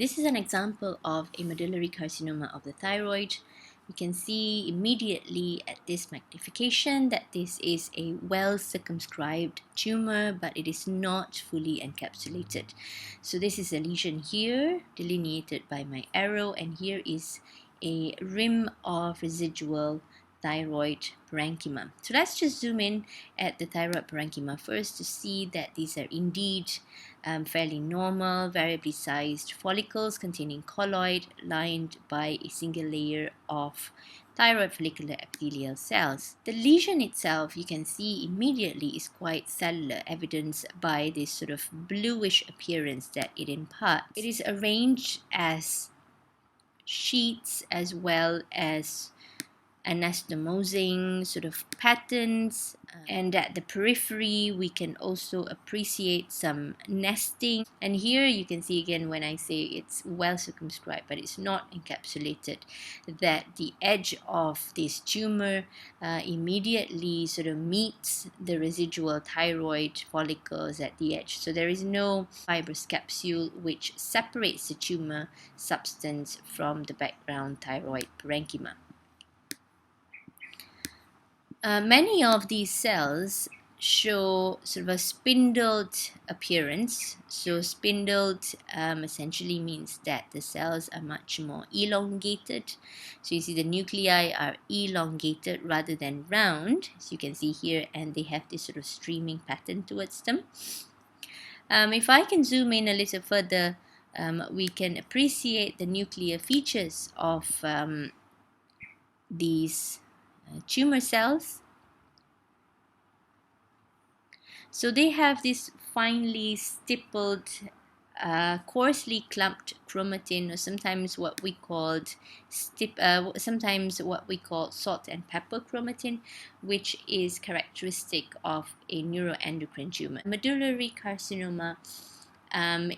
This is an example of a medullary carcinoma of the thyroid. You can see immediately at this magnification that this is a well circumscribed tumor, but it is not fully encapsulated. So this is a lesion here delineated by my arrow, and here is a rim of residual thyroid parenchyma. So let's just zoom in at the thyroid parenchyma first to see that these are indeed fairly normal, variably sized follicles containing colloid lined by a single layer of thyroid follicular epithelial cells. The lesion itself, you can see immediately, is quite cellular, evidenced by this sort of bluish appearance that it imparts. It is arranged as sheets as well as anastomosing sort of patterns, and at the periphery we can also appreciate some nesting. And here you can see again, when I say it's well circumscribed but it's not encapsulated, that the edge of this tumor immediately sort of meets the residual thyroid follicles at the edge. So there is no fibrous capsule which separates the tumor substance from the background thyroid parenchyma. Many of these cells show sort of a spindled appearance. So spindled essentially means that the cells are much more elongated. So you see the nuclei are elongated rather than round, as you can see here, and they have this sort of streaming pattern towards them. If I can zoom in a little further, we can appreciate the nuclear features of these tumor cells. So they have this finely stippled, coarsely clumped chromatin, or sometimes what we call salt and pepper chromatin, which is characteristic of a neuroendocrine tumor. Medullary carcinoma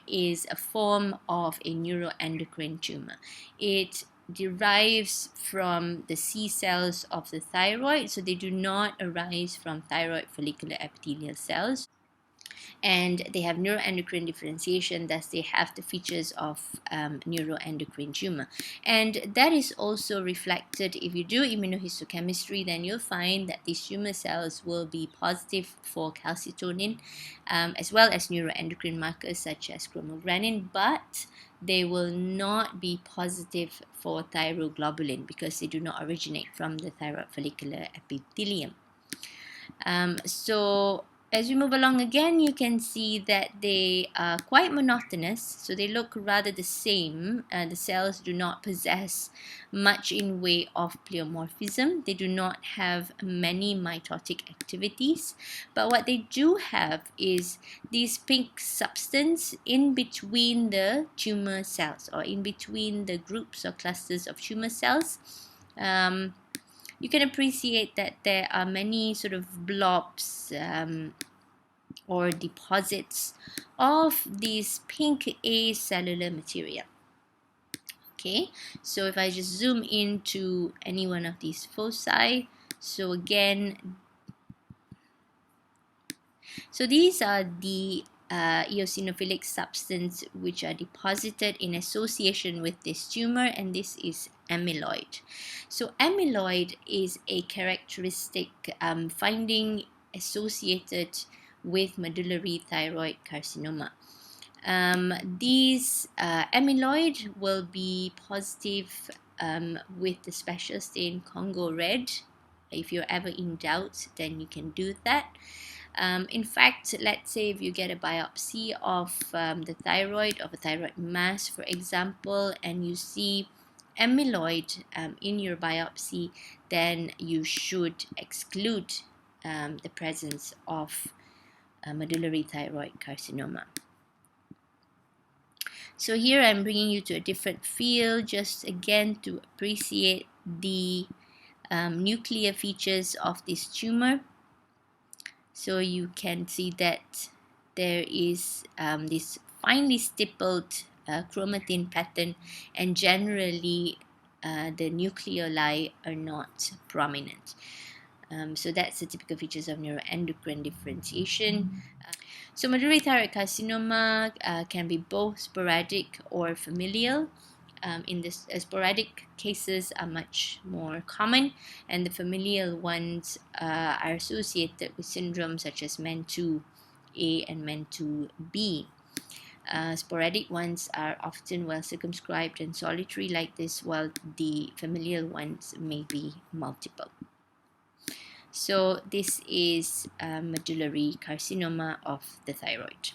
is a form of a neuroendocrine tumor. It derives from the C cells of the thyroid, so they do not arise from thyroid follicular epithelial cells, and they have neuroendocrine differentiation, thus they have the features of neuroendocrine tumor. And that is also reflected if you do immunohistochemistry. Then you'll find that these tumor cells will be positive for calcitonin, as well as neuroendocrine markers such as chromogranin, but they will not be positive for thyroglobulin because they do not originate from the thyroid follicular epithelium. So as we move along again, you can see that they are quite monotonous, so they look rather the same. The cells do not possess much in way of pleomorphism. They do not have many mitotic activities, but what they do have is this pink substance in between the tumor cells, or in between the groups or clusters of tumor cells. You can appreciate that there are many sort of blobs or deposits of this pink acellular material. Okay, so if I just zoom into any one of these foci, so again, so these are the eosinophilic substance which are deposited in association with this tumor, and this is amyloid. So amyloid is a characteristic finding associated with medullary thyroid carcinoma. These amyloid will be positive with the special stain Congo red. If you're ever in doubt, then you can do that. In fact, let's say if you get a biopsy of the thyroid, of a thyroid mass, for example, and you see amyloid in your biopsy, then you should exclude the presence of medullary thyroid carcinoma. So here I'm bringing you to a different field, just again to appreciate the nuclear features of this tumor. So you can see that there is this finely stippled chromatin pattern, and generally the nucleoli are not prominent. So that's the typical features of neuroendocrine differentiation. So medullary thyroid carcinoma can be both sporadic or familial. In this, sporadic cases are much more common, and the familial ones are associated with syndromes such as MEN2A and MEN2B. Sporadic ones are often well circumscribed and solitary like this, while the familial ones may be multiple. So this is medullary carcinoma of the thyroid.